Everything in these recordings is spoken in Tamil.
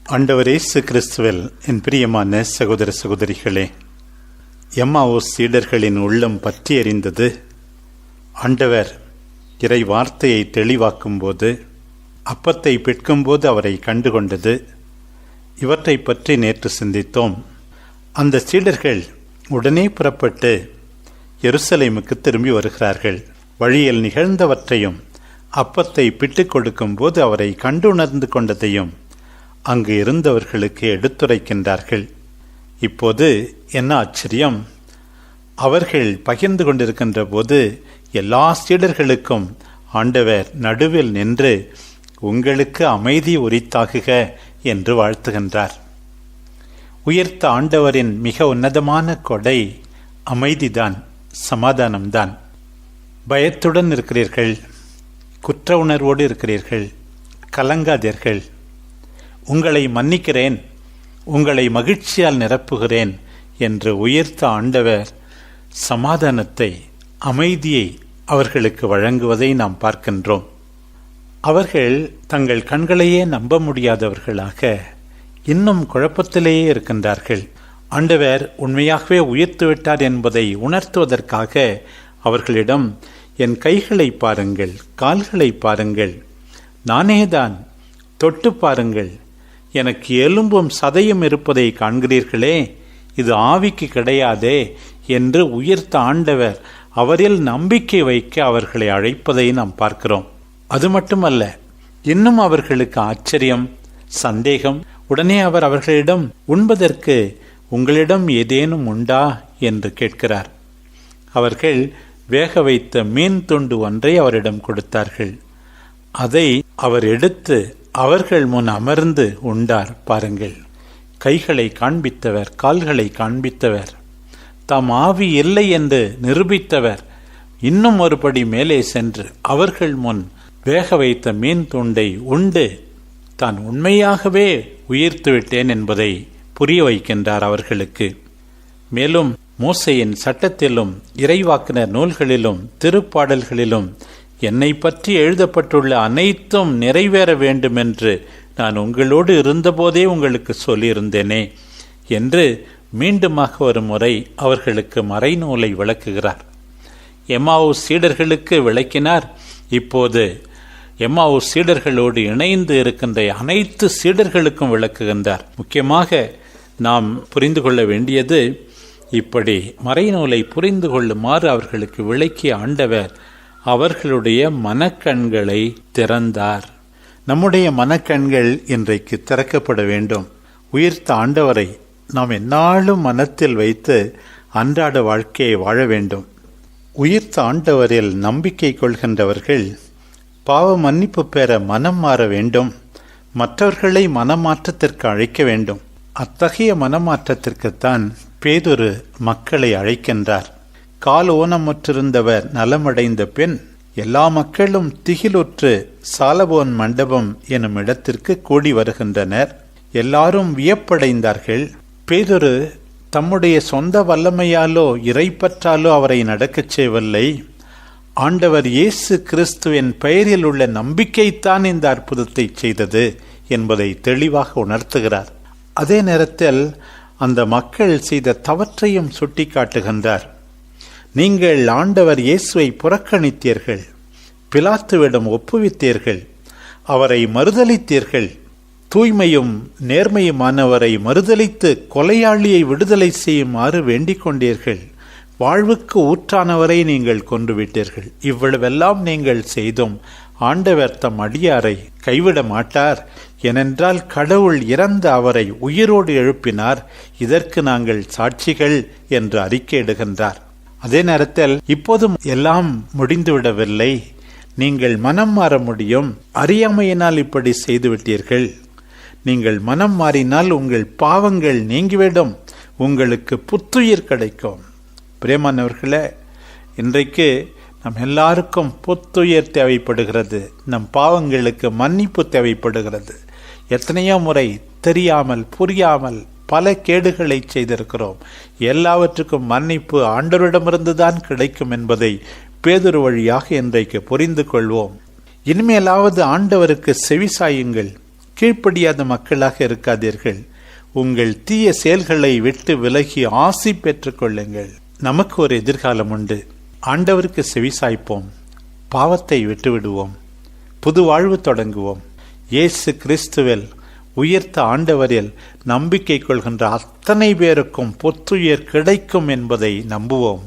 ஆண்டவர் இயேசு கிறிஸ்துவில் என் பிரியமான சகோதர சகோதரிகளே, எம்மாவோஸ் சீடர்களின் உள்ளம் பற்றி எறிந்தது. ஆண்டவர் இறை வார்த்தையை தெளிவாக்கும் போது, அப்பத்தை பிற்கும்போது அவரை கண்டுகொண்டது. இவற்றை பற்றி நேற்று சிந்தித்தோம். அந்த சீடர்கள் உடனே புறப்பட்டு எருசலேமுக்கு திரும்பி வருகிறார்கள். வழியில் நிகழ்ந்தவற்றையும் அப்பத்தை பிட்டுக் கொடுக்கும் போது அவரை கண்டுணர்ந்து கொண்டதையும் அங்கு இருந்தவர்களுக்கு எடுத்துரைக்கின்றார்கள். இப்போது என்ன ஆச்சரியம்! அவர்கள் பகிர்ந்து கொண்டிருக்கின்ற போது எல்லா சீடர்களுக்கும் ஆண்டவர் நடுவில் நின்று உங்களுக்கு அமைதி உரித்தாகுக என்று வாழ்த்துகின்றார். உயர்த்த ஆண்டவரின் மிக உன்னதமான கொடை அமைதிதான், சமாதானம்தான். பயத்துடன் இருக்கிறீர்கள், குற்ற உணர்வோடு இருக்கிறீர்கள், கலங்காதீர்கள். உங்களை மன்னிக்கிறேன், உங்களை மகிழ்ச்சியால் நிரப்புகிறேன் என்று உயர்த்த ஆண்டவர் சமாதானத்தை, அமைதியை அவர்களுக்கு வழங்குவதை நாம் பார்க்கின்றோம். அவர்கள் தங்கள் கண்களையே நம்ப முடியாதவர்களாக இன்னும் குழப்பத்திலேயே இருக்கின்றார்கள். ஆண்டவர் உண்மையாகவே உயிர்த்துவிட்டார் என்பதை உணர்த்துவதற்காக அவர்களிடம், என் கைகளை பாருங்கள், கால்களை பாருங்கள், நானேதான், தொட்டு பாருங்கள், எனக்கு எலும்பும் சதையும் இருப்பதை காண்கிறீர்களே, இது ஆவிக்கு கிடையாதே என்று உயர்த்த ஆண்டவர் அவரில் நம்பிக்கை வைக்க அவர்களை அழைப்பதை நாம் பார்க்கிறோம். அது மட்டுமல்ல, இன்னும் அவர்களுக்கு ஆச்சரியம், சந்தேகம். உடனே அவர் அவர்களிடம், உண்பதற்கு உங்களிடம் ஏதேனும் உண்டா என்று கேட்கிறார். அவர்கள் வேக வைத்த மீன் துண்டு ஒன்றை அவரிடம் கொடுத்தார்கள். அதை அவர் எடுத்து அவர்கள் முன் அமர்ந்து உண்டார். பாருங்கள், கைகளை காண்பித்தவர், கால்களை காண்பித்தவர், தாம் ஆவி இல்லை என்று நிரூபித்தவர் இன்னும் ஒருபடி மேலே சென்று அவர்கள் முன் வேக வைத்த மீன் துண்டை உண்டு தான் உண்மையாகவே உயிர்த்துவிட்டேன் என்பதை புரிய வைக்கின்றார் அவர்களுக்கு. மேலும் மோசேயின் சட்டத்திலும் இறைவாக்கினர் நூல்களிலும் திருப்பாடல்களிலும் என்னை பற்றி எழுதப்பட்டுள்ள அனைத்தும் நிறைவேற வேண்டும் என்று நான் உங்களோடு இருந்தபோதே உங்களுக்கு சொல்லியிருந்தேனே என்று மீண்டுமாக ஒரு முறை அவர்களுக்கு மறைநூலை விளக்குகிறார். எம்மாவுஸ் சீடர்களுக்கு விளக்கினார். இப்போது எம்மாவுஸ் சீடர்களோடு இணைந்து இருக்கின்ற அனைத்து சீடர்களுக்கும் விளக்குகின்றார். முக்கியமாக நாம் புரிந்து கொள்ள வேண்டியது, இப்படி மறைநூலை புரிந்து கொள்ளுமாறு அவர்களுக்கு விளக்கிய ஆண்டவர் அவர்களுடைய மனக்கண்களை திறந்தார். நம்முடைய மனக்கண்கள் இன்றைக்கு திறக்கப்பட வேண்டும். உயிர்த்த ஆண்டவரை நாம் எந்நாளும் மனத்தில் வைத்து அன்றாட வாழ்க்கையை வாழ வேண்டும். உயிர்த்த ஆண்டவரில் நம்பிக்கை கொள்கின்றவர்கள் பாவ மன்னிப்பு பெற மனம் மாற வேண்டும். மற்றவர்களை மனமாற்றத்திற்கு அழைக்க வேண்டும். அத்தகைய மனமாற்றத்திற்குத்தான் பேதுரு மக்களை அழைக்கின்றார். கால் ஊனமுற்றிருந்தவர் நலமடைந்த பின் எல்லா மக்களும் திகிலுற்று சாலமோன் மண்டபம் எனும் இடத்திற்கு கூடி வருகின்றனர். எல்லாரும் வியப்படைந்தார்கள். பேதுரு தம்முடைய சொந்த வல்லமையாலோ இறைப்பற்றாலோ அவரை நடக்கச் செய்யவில்லை. ஆண்டவர் இயேசு கிறிஸ்துவின் பெயரில் உள்ள நம்பிக்கைத்தான் இந்த அற்புதத்தை செய்தது என்பதை தெளிவாக உணர்த்துகிறார். அதே நேரத்தில் அந்த மக்கள் செய்த தவற்றையும் சுட்டி காட்டுகின்றார். நீங்கள் ஆண்டவர் இயேசுவை புறக்கணித்தீர்கள், பிலாத்துவிடம் ஒப்புவித்தீர்கள், அவரை மறுதலித்தீர்கள், தூய்மையும் நேர்மையுமானவரை மறுதலித்து கொலையாளியை விடுதலை செய்யுமாறு வேண்டிக் கொண்டீர்கள், வாழ்வுக்கு ஊற்றானவரை நீங்கள் கொன்றுவிட்டீர்கள். இவ்வளவெல்லாம் நீங்கள் செய்தும் ஆண்டவர் தம் அடியாரை கைவிட மாட்டார். ஏனென்றால் கடவுள் இறந்த அவரை உயிரோடு எழுப்பினார். இதற்கு நாங்கள் சாட்சிகள் என்று அறிக்கையிடுகின்றார். அதே நேரத்தில் இப்போதும் எல்லாம் முடிந்துவிடவில்லை, நீங்கள் மனம் மாற முடியும். அறியாமையினால் இப்படி செய்துவிட்டீர்கள். நீங்கள் மனம் மாறினால் உங்கள் பாவங்கள் நீங்கிவிடும், உங்களுக்கு புத்துயிர் கிடைக்கும். பிரியமானவர்களே, இன்றைக்கு நம் எல்லாருக்கும் புத்துயிர் தேவைப்படுகிறது. நம் பாவங்களுக்கு மன்னிப்பு தேவைப்படுகிறது. எத்தனையோ முறை தெரியாமல் புரியாமல் பல கேடுகளை செய்திருக்கிறோம். எல்லாவற்றுக்கும் மன்னிப்பு ஆண்டவரிடமிருந்துதான் கிடைக்கும் என்பதை பேதுரு வழியாக இன்றைக்கு புரிந்து கொள்வோம். இனிமேலாவது ஆண்டவருக்கு செவிசாயுங்கள், கீழ்ப்படியாத மக்களாக இருக்காதீர்கள். உங்கள் தீய செயல்களை விட்டு விலகி ஆசி பெற்றுக் கொள்ளுங்கள். நமக்கு ஒரு எதிர்காலம் உண்டு. ஆண்டவருக்கு செவிசாய்ப்போம், பாவத்தை விட்டுவிடுவோம், புது வாழ்வு தொடங்குவோம். இயேசு கிறிஸ்துவில் உயர்த்த ஆண்டவரில் நம்பிக்கை கொள்கின்ற அத்தனை பேருக்கும் புத்துயிர் கிடைக்கும் என்பதை நம்புவோம்.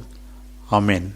ஆமென்.